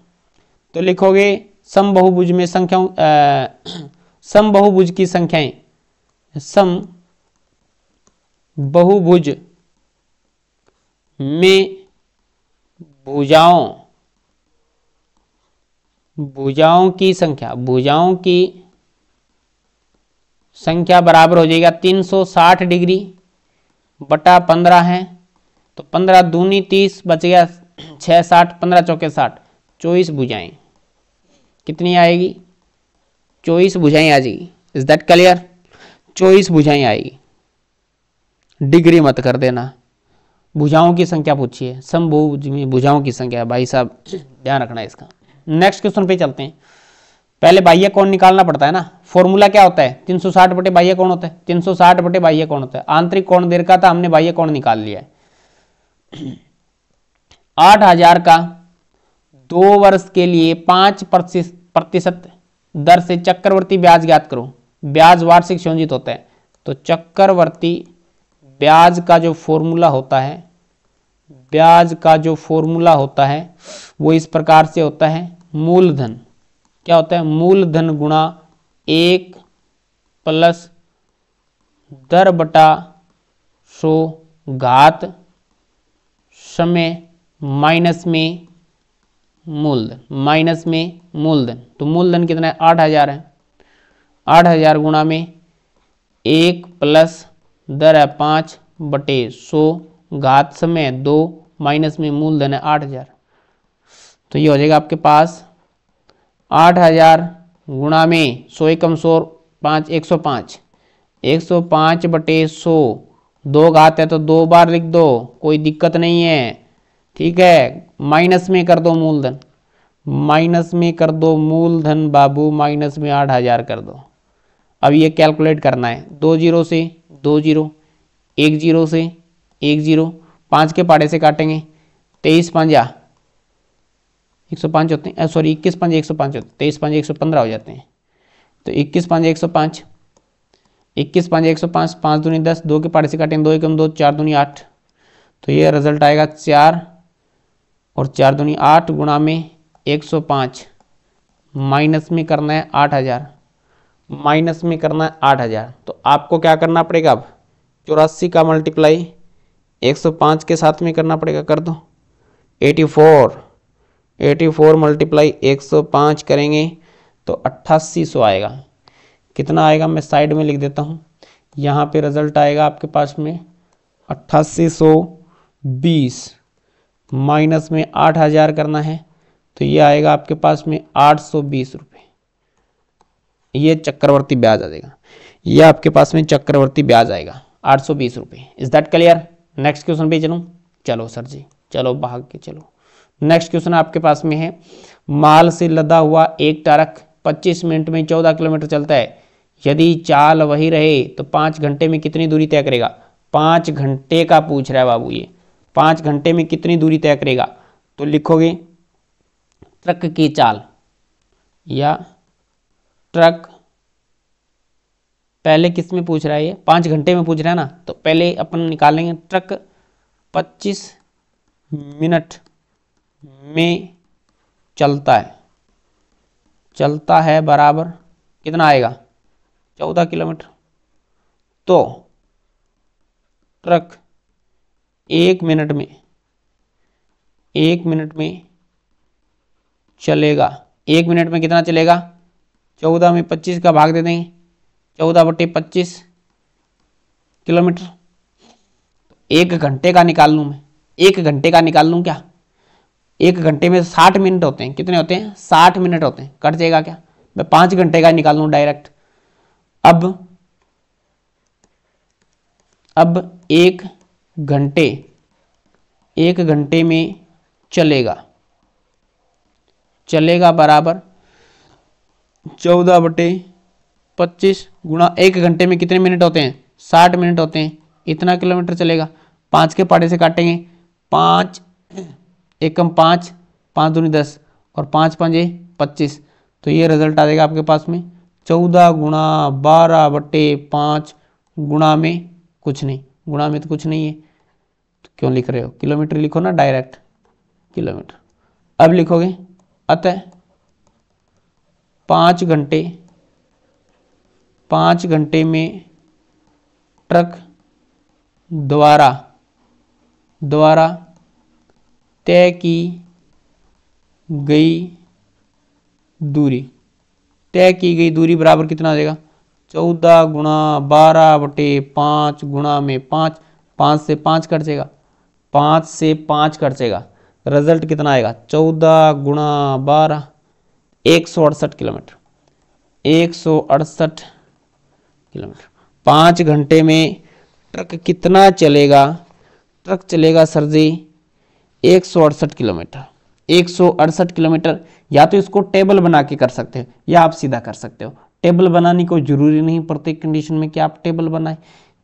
तो लिखोगे समबाहुभुज में समबाहुभुज की संख्याएं, समबाहुभुज में भुजाओं की संख्या बराबर हो जाएगा 360 डिग्री बटा 15 है, तो 15 दूनी 30 बच गया 6 60, 15 चौके 60, 24 भुजाएं कितनी आएगी, 24 भुजाएं आ जाएगी। Is that clear? 24 भुजाएं आएगी, डिग्री मत कर देना। भुजाओं की संख्या पूछिए, समबाहुभुज में भुजाओं की संख्या, भाई साहब ध्यान रखना है इसका। नेक्स्ट क्वेश्चन पे चलते हैं। पहले बाह्य कोण निकालना पड़ता है ना, फॉर्मूला क्या होता है, 360 बटे बाह्य कोण होता है, 360 बटे बाह्य कोण होता है। आंतरिक कोण दे रखा था, हमने बाह्य कोण निकाल लिया है। 8000 का 2 वर्ष के लिए 5% दर से चक्रवर्ती ब्याज ज्ञात करो। ब्याज वार्षिक संयोजित होता है, तो चक्रवर्ती ब्याज का जो फॉर्मूला होता है वो इस प्रकार से होता है, मूलधन क्या होता है, मूलधन गुणा 1 प्लस दर बटा 100 घात समय माइनस में मूलधन, माइनस में मूलधन। तो मूलधन कितना है, 8000 है। 8000 गुणा में 1 प्लस दर है 5 बटे 100 घात समय 2 माइनस में मूलधन है 8000। तो ये हो जाएगा आपके पास 8000 गुणा में 100 एकम 100 5 105, 105 बटे 100, 2 घात है तो 2 बार लिख दो, कोई दिक्कत नहीं है, ठीक है। माइनस में कर दो मूलधन, माइनस में कर दो मूलधन बाबू, माइनस में 8000 कर दो। अब ये कैलकुलेट करना है, 2 जीरो से 2 जीरो, 1 जीरो से 1 जीरो, 5 के पाड़े से काटेंगे, 23 पंजा 105 होते हैं, सॉरी 21 पंजे 105 होते हैं, 23 पंजे 115 हो जाते हैं। तो 21 पंजे 105, 21 पंजे 105, 5 दूनी 10, 2 के पाड़े से काटेंगे, 2 एकम 2, 4 दूनी 8। तो ये रिजल्ट आएगा 4 और 4 दूनी 8 गुणा में 105, माइनस में करना है 8000, माइनस में करना है 8000। तो आपको क्या करना पड़ेगा, अब 84 का मल्टीप्लाई 105 के साथ में करना पड़ेगा, कर दो। 84 मल्टीप्लाई 105 करेंगे तो 8800 आएगा। कितना आएगा, मैं साइड में लिख देता हूँ। यहाँ पे रिजल्ट आएगा आपके पास में 8820 माइनस में 8000 करना है, तो ये आएगा आपके पास में 820 रुपये। ये चक्रवर्ती ब्याज आ जाएगा, ये आपके पास में चक्रवर्ती ब्याज आएगा 820 रुपये। Is that clear? Next question पे चलूँ? चलो सर जी, चलो भाग के चलो। नेक्स्ट क्वेश्चन आपके पास में है, माल से लदा हुआ एक ट्रक 25 मिनट में 14 किलोमीटर चलता है। यदि चाल वही रहे तो 5 घंटे में कितनी दूरी तय करेगा? 5 घंटे का पूछ रहा है बाबू, ये 5 घंटे में कितनी दूरी तय करेगा? तो लिखोगे ट्रक की चाल या ट्रक, पहले किस में पूछ रहा है, ये 5 घंटे में पूछ रहा है ना, तो पहले अपन निकालेंगे ट्रक 25 मिनट में चलता है बराबर कितना आएगा, 14 किलोमीटर। तो ट्रक 1 मिनट में चलेगा, 1 मिनट में कितना चलेगा, 14 में 25 का भाग दे देंगे, 14 बटे 25 किलोमीटर। 1 घंटे का निकाल लूँ मैं, 1 घंटे का निकाल लूँ क्या? 1 घंटे में 60 मिनट होते हैं, कितने होते हैं, 60 मिनट होते हैं, कट जाएगा क्या? मैं 5 घंटे का निकाल लूँ डायरेक्ट। अब 1 घंटे में चलेगा बराबर 14 बटे 25 गुणा 1 घंटे में कितने मिनट होते हैं, 60 मिनट होते हैं, इतना किलोमीटर चलेगा। 5 के पाड़े से काटेंगे, 5 एकम 5, 5 दूनी 10 और 5 पंजे 25। तो ये रिजल्ट आ जाएगा आपके पास में 14 गुणा 12 बटे 5 गुणा में कुछ नहीं, गुणा में तो कुछ नहीं है, तो क्यों लिख रहे हो, किलोमीटर लिखो ना डायरेक्ट, किलोमीटर। अब लिखोगे अतः 5 घंटे में ट्रक द्वारा तय की गई दूरी बराबर कितना आ जाएगा, 14 गुणा 12 बटे 5 गुणा में 5, 5 से 5 कट जाएगा, 5 से 5 कट जाएगा। रिजल्ट कितना आएगा, 14 गुणा 12, 168 किलोमीटर, 168 किलोमीटर। 5 घंटे में ट्रक कितना चलेगा? ट्रक चलेगा सर जी 168 किलोमीटर, 168 किलोमीटर। या तो इसको टेबल बना के कर सकते हो या आप सीधा कर सकते हो। टेबल बनाने को जरूरी नहीं प्रत्येक कंडीशन में कि आप टेबल बनाए,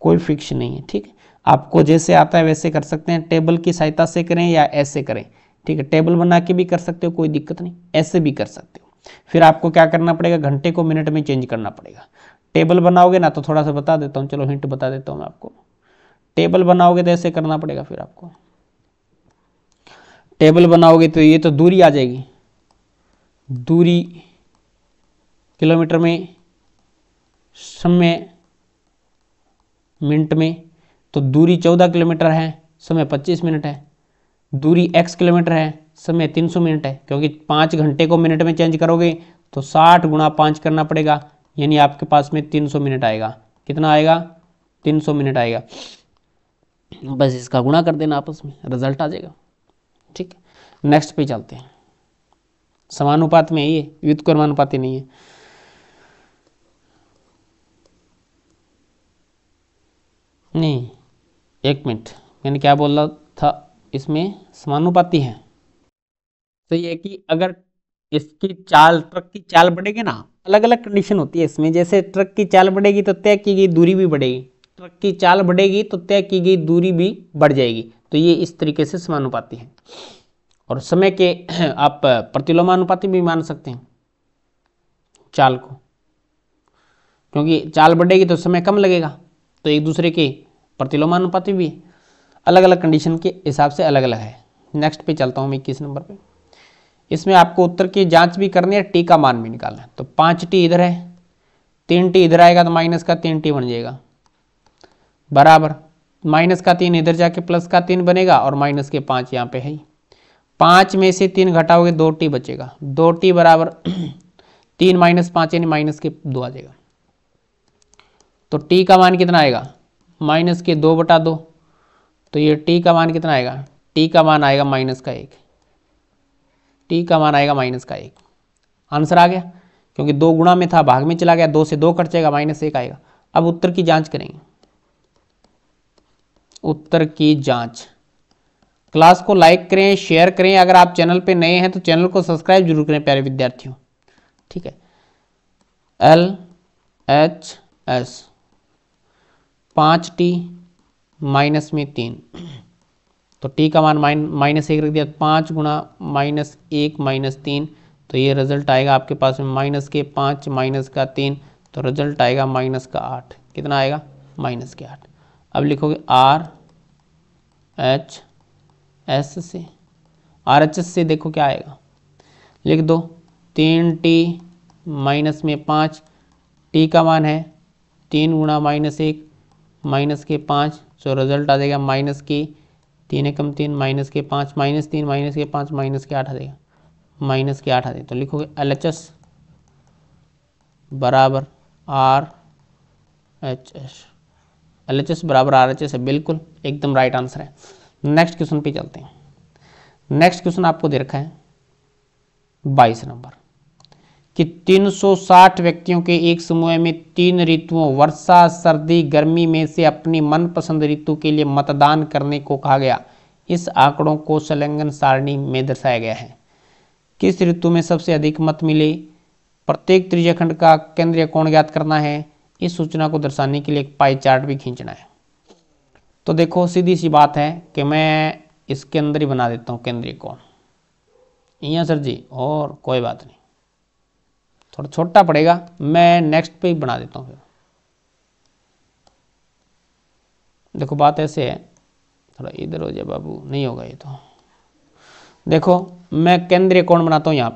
कोई फिक्स नहीं है, ठीक है। आपको जैसे आता है वैसे कर सकते हैं, टेबल की सहायता से करें या ऐसे करें, ठीक है। टेबल बना के भी कर सकते हो, कोई दिक्कत नहीं, ऐसे भी कर सकते हो। फिर आपको क्या करना पड़ेगा, घंटे को मिनट में चेंज करना पड़ेगा। टेबल बनाओगे ना तो थोड़ा सा बता देता हूँ, चलो हिंट बता देता हूँ मैं आपको। टेबल बनाओगे तो ऐसे करना पड़ेगा, फिर आपको टेबल बनाओगे तो ये तो दूरी आ जाएगी, दूरी किलोमीटर में, समय मिनट में, तो दूरी 14 किलोमीटर है, समय 25 मिनट है। दूरी x किलोमीटर है, समय 300 मिनट है, क्योंकि 5 घंटे को मिनट में चेंज करोगे तो 60 गुणा 5 करना पड़ेगा, यानी आपके पास में 300 मिनट आएगा। कितना आएगा? 300 मिनट आएगा। बस इसका गुणा कर देना आपस में, रिजल्ट आ जाएगा। ठीक है, नेक्स्ट पे चलते हैं। समानुपात में ये व्युत्क्रमानुपाती नहीं है। नहीं, एक मिनट, मैंने क्या बोला था? इसमें समानुपाती है। तो ये कि अगर इसकी चाल, ट्रक की चाल बढ़ेगी ना, अलग अलग कंडीशन होती है इसमें। जैसे ट्रक की चाल बढ़ेगी तो तय की गई दूरी भी बढ़ेगी, ट्रक की चाल बढ़ेगी तो तय की गई दूरी भी बढ़ जाएगी। तो ये इस तरीके से समानुपाती है। और समय के आप प्रतिलोमानुपाती भी मान सकते हैं चाल को, क्योंकि चाल बढ़ेगी तो समय कम लगेगा, तो एक दूसरे के प्रतिलोमानुपाती भी अलग अलग कंडीशन के हिसाब से अलग अलग है। नेक्स्ट पे चलता हूँ मैं 21 नंबर पे। इसमें आपको उत्तर की जांच भी करनी है, टी का मान भी निकालना है। तो 5t इधर है, 3t इधर आएगा तो माइनस का 3t बन जाएगा, बराबर माइनस का 3 इधर जाके प्लस का 3 बनेगा, और माइनस के 5 यहाँ पे है। 5 में से 3 घटाओगे 2t बचेगा, 2t बराबर 3 माइनस 5 यानी माइनस के 2 आ जाएगा। तो t का मान कितना आएगा? माइनस के 2/2। तो ये t का मान कितना आएगा? t का मान आएगा माइनस का 1। t का मान आएगा माइनस का 1। आंसर आ गया, क्योंकि 2 गुणा में था, भाग में चला गया, 2 से 2 कट जाएगा, -1 आएगा। अब उत्तर की जांच करेंगे। उत्तर की जांच, क्लास को लाइक करें, शेयर करें। अगर आप चैनल पे नए हैं तो चैनल को सब्सक्राइब जरूर करें प्यारे विद्यार्थियों। ठीक है, LHS 5t माइनस में 3, तो t का मान -1 रख दिया, 5 गुणा -1 -3, तो ये रिजल्ट आएगा आपके पास में माइनस के 5 माइनस का 3, तो रिजल्ट आएगा माइनस का 8। कितना आएगा? माइनस के 8। अब लिखोगे RHS से, RHS से देखो क्या आएगा, लिख दो 3t माइनस में 5, t का मान है 3 गुणा -1 माइनस के 5, तो रिजल्ट आ जाएगा माइनस की 3 एकम 3 माइनस के 5 -3 माइनस के 5 माइनस के 8 आ जाएगा, माइनस के 8 आ जाएगा। तो लिखोगे LHS बराबर RHS, LHS बराबर RHS है, बिल्कुल एकदम राइट आंसर है। नेक्स्ट क्वेश्चन पे चलते हैं। नेक्स्ट क्वेश्चन आपको दे रखा है 22 नंबर कि 360 व्यक्तियों के एक समूह में 3 ऋतुओं वर्षा, सर्दी, गर्मी में से अपनी मनपसंद ऋतु के लिए मतदान करने को कहा गया। इस आंकड़ों को संलग्न सारणी में दर्शाया गया है। किस ऋतु में सबसे अधिक मत मिले? प्रत्येक त्रिज्यखंड का केंद्रीय कोण ज्ञात करना है। इस सूचना को दर्शाने के लिए एक पाई चार्ट भी खींचना है। तो देखो सीधी सी बात है कि मैं इसके अंदर ही बना देता हूँ केंद्रीय कोण। यहाँ सर जी, और कोई बात नहीं, थोड़ा छोटा पड़ेगा, मैं नेक्स्ट पे ही बना देता हूँ। फिर देखो बात ऐसे है, थोड़ा इधर हो जाए बाबू, नहीं होगा ये तो। देखो मैं केंद्रीय कोण बनाता हूँ, यहाँ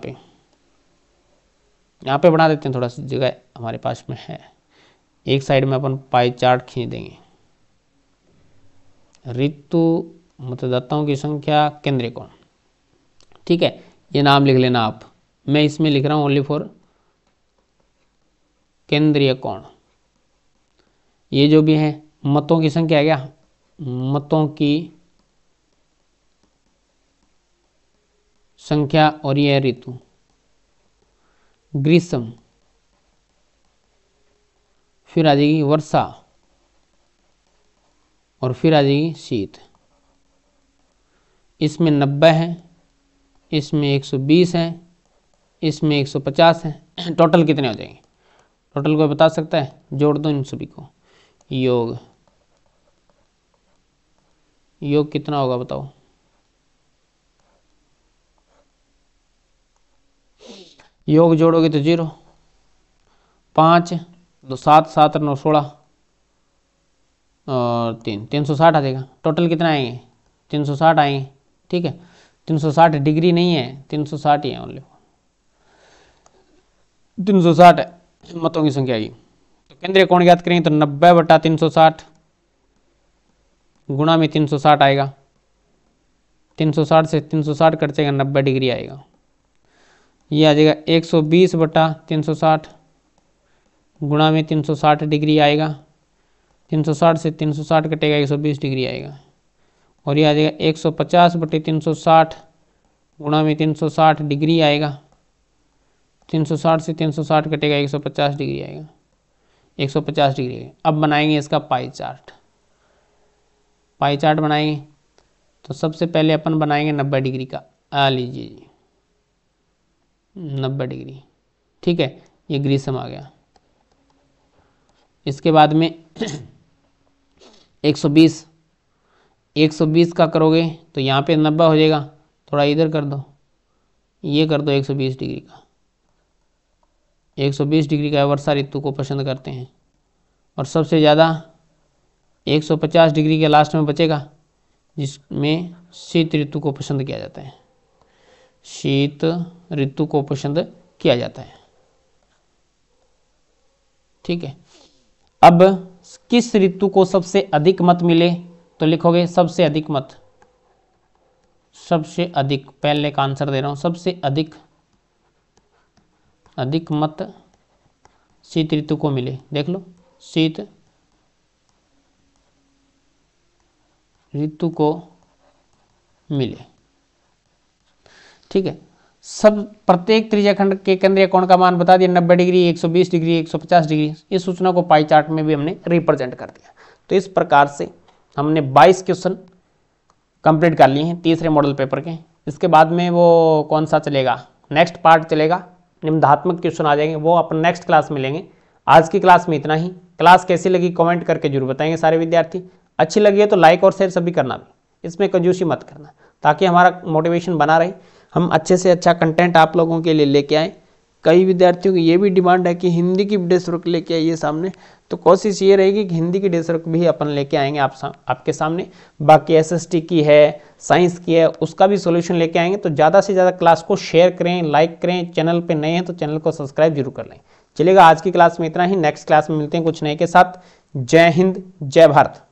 पे बना देते हैं, थोड़ा सी जगह हमारे पास में है। एक साइड में अपन पाई चार्ट खींच देंगे। ऋतु, मतदाताओं की संख्या, केंद्रीय कोण। ठीक है, ये नाम लिख लेना आप। मैं इसमें लिख रहा हूँ ओनली फॉर केंद्रीय कोण। ये जो भी है मतों की संख्या है, क्या मतों की संख्या, और यह ऋतु ग्रीष्म, फिर आ जाएगी वर्षा, और फिर आ जाएगी शीत। इसमें 90 है, इसमें 120 है, इसमें 150 है। टोटल कितने हो जाएंगे? टोटल कोई बता सकता है? जोड़ दो इन सभी को। योग कितना होगा बताओ? योग जोड़ोगे तो 0, 5 2 7 7 9 16 और 3 360 आ जाएगा। टोटल कितना आएंगे? 360 आएंगे। ठीक है, 360 डिग्री नहीं है, 360 ही है ओनली। 360 मतों की संख्या आई। तो केंद्रीय कोण ज्ञात करेंगे तो 90/360 गुणा में 360 आएगा। 360 से 360 कट जाएगा, 90 डिग्री आएगा। ये आ जाएगा 120/360 गुणा में 360 डिग्री आएगा। 360 से 360 कटेगा, 120 डिग्री आएगा। और ये आ जाएगा 150/360 गुणा में 360 डिग्री आएगा। 360 से 360 कटेगा, 150 डिग्री आएगा। 150 डिग्री आएगा। अब बनाएंगे इसका पाई चार्ट। पाई चार्ट बनाएंगे तो सबसे पहले अपन बनाएंगे 90 डिग्री का। आ लीजिए जी 90 डिग्री, ठीक है, ये ग्रीसम आ गया। इसके बाद में 120 का करोगे तो यहाँ पे 90 हो जाएगा, थोड़ा इधर कर दो, ये कर दो 120 डिग्री का। 120 डिग्री का वर्षा ऋतु को पसंद करते हैं। और सबसे ज़्यादा 150 डिग्री के लास्ट में बचेगा, जिसमें शीत ऋतु को पसंद किया जाता है। शीत ऋतु को पसंद किया जाता है, ठीक है। अब किस ऋतु को सबसे अधिक मत मिले तो लिखोगे सबसे अधिक मत। सबसे अधिक, पहले का आंसर दे रहा हूं, सबसे अधिक मत शीत ऋतु को मिले। देख लो, शीत ऋतु को मिले, ठीक है। सब प्रत्येक त्रिज्याखंड के केंद्रीय कोण का मान बता दिया, 90 डिग्री, 120 डिग्री, 150 डिग्री। इस सूचना को पाई चार्ट में भी हमने रिप्रेजेंट कर दिया। तो इस प्रकार से हमने 22 क्वेश्चन कंप्लीट कर लिए हैं तीसरे मॉडल पेपर के। इसके बाद में वो कौन सा चलेगा, नेक्स्ट पार्ट चलेगा, निबंधात्मक क्वेश्चन आ जाएंगे, वो अपन नेक्स्ट क्लास में लेंगे। आज की क्लास में इतना ही। क्लास कैसी लगी कमेंट करके जरूर बताएंगे सारे विद्यार्थी। अच्छी लगी है तो लाइक और शेयर सभी करना भी, इसमें कंजूसी मत करना, ताकि हमारा मोटिवेशन बना रहे, हम अच्छे से अच्छा कंटेंट आप लोगों के लिए लेके आए। कई विद्यार्थियों की ये भी डिमांड है कि हिंदी की डेस्क लेके आइए सामने, तो कोशिश ये रहेगी कि हिंदी की डेस्क भी अपन लेके आएंगे आपके सामने। बाकी एसएसटी की है, साइंस की है, उसका भी सॉल्यूशन लेके आएंगे। तो ज़्यादा से ज़्यादा क्लास को शेयर करें, लाइक करें। चैनल पे नए हैं तो चैनल को सब्सक्राइब जरूर कर लें। चलेगा, आज की क्लास में इतना ही। नेक्स्ट क्लास में मिलते हैं कुछ नए के साथ। जय हिंद, जय भारत।